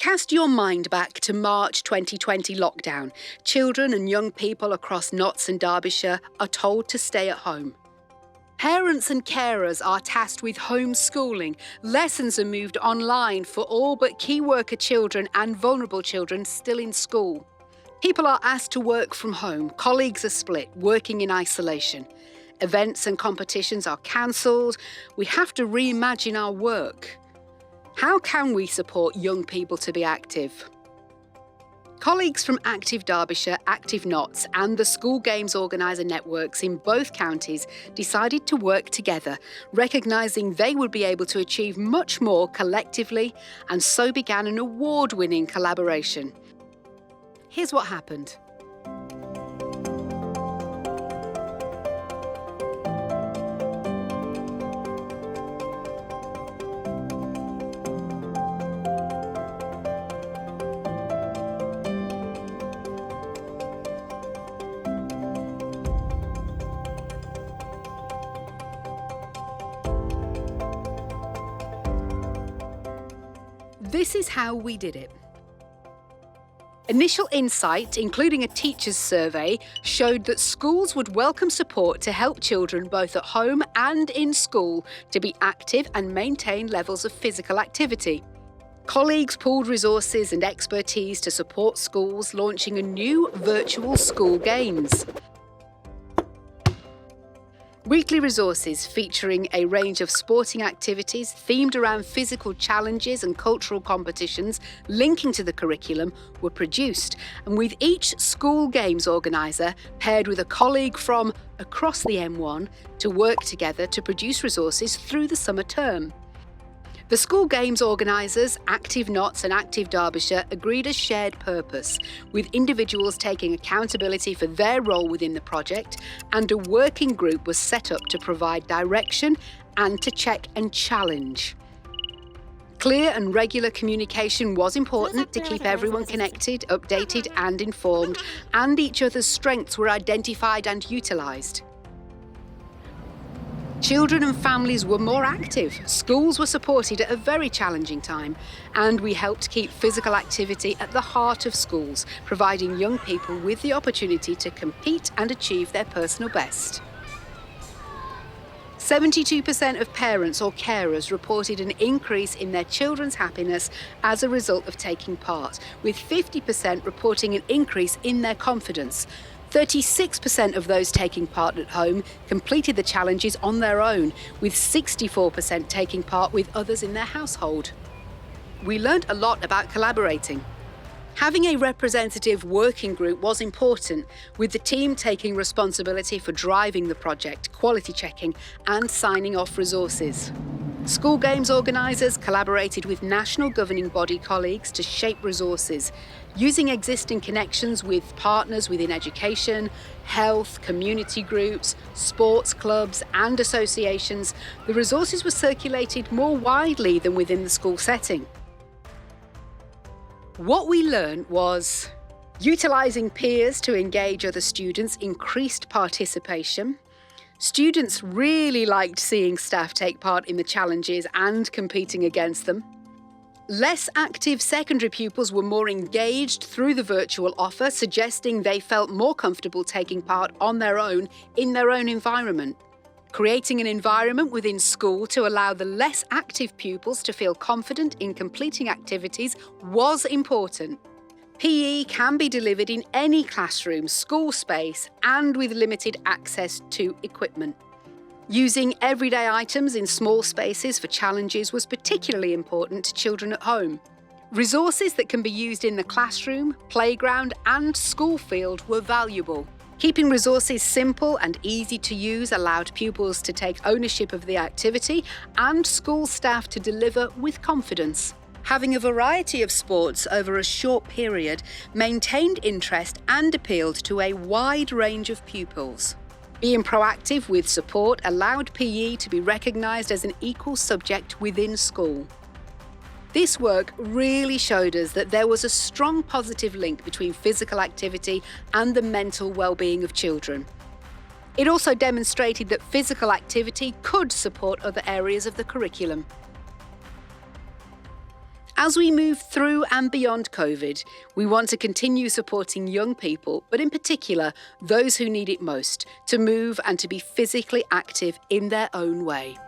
Cast your mind back to March 2020 lockdown. Children and young people across Notts and Derbyshire are told to stay at home. Parents and carers are tasked with homeschooling. Lessons are moved online for all but key worker children and vulnerable children still in school. People are asked to work from home. Colleagues are split, working in isolation. Events and competitions are cancelled. We have to reimagine our work. How can we support young people to be active? Colleagues from Active Derbyshire, Active Notts and the School Games Organiser networks in both counties decided to work together, recognising they would be able to achieve much more collectively, and so began an award-winning collaboration. Here's what happened. This is how we did it. Initial insight, including a teacher's survey, showed that schools would welcome support to help children both at home and in school to be active and maintain levels of physical activity. Colleagues pooled resources and expertise to support schools launching a new virtual School Games. Weekly resources featuring a range of sporting activities themed around physical challenges and cultural competitions linking to the curriculum were produced, and with each School Games organiser paired with a colleague from across the M1 to work together to produce resources through the summer term. The School Games Organisers, Active Notts and Active Derbyshire, agreed a shared purpose, with individuals taking accountability for their role within the project, and a working group was set up to provide direction and to check and challenge. Clear and regular communication was important to keep everyone connected, updated and informed, and each other's strengths were identified and utilised. Children and families were more active, schools were supported at a very challenging time, and we helped keep physical activity at the heart of schools, providing young people with the opportunity to compete and achieve their personal best. 72% of parents or carers reported an increase in their children's happiness as a result of taking part, with 50% reporting an increase in their confidence. 36% of those taking part at home completed the challenges on their own, with 64% taking part with others in their household. We learned a lot about collaborating. Having a representative working group was important, with the team taking responsibility for driving the project, quality checking and signing off resources. School Games Organisers collaborated with national governing body colleagues to shape resources, using existing connections with partners within education, health, community groups, sports clubs and associations. The resources were circulated more widely than within the school setting. What we learned was utilising peers to engage other students increased participation. Students really liked seeing staff take part in the challenges and competing against them. Less active secondary pupils were more engaged through the virtual offer, suggesting they felt more comfortable taking part on their own in their own environment. Creating an environment within school to allow the less active pupils to feel confident in completing activities was important. PE can be delivered in any classroom, school space, and with limited access to equipment. Using everyday items in small spaces for challenges was particularly important to children at home. Resources that can be used in the classroom, playground, and school field were valuable. Keeping resources simple and easy to use allowed pupils to take ownership of the activity and school staff to deliver with confidence. Having a variety of sports over a short period maintained interest and appealed to a wide range of pupils. Being proactive with support allowed PE to be recognised as an equal subject within school. This work really showed us that there was a strong positive link between physical activity and the mental well-being of children. It also demonstrated that physical activity could support other areas of the curriculum. As we move through and beyond COVID, we want to continue supporting young people, but in particular, those who need it most, to move and to be physically active in their own way.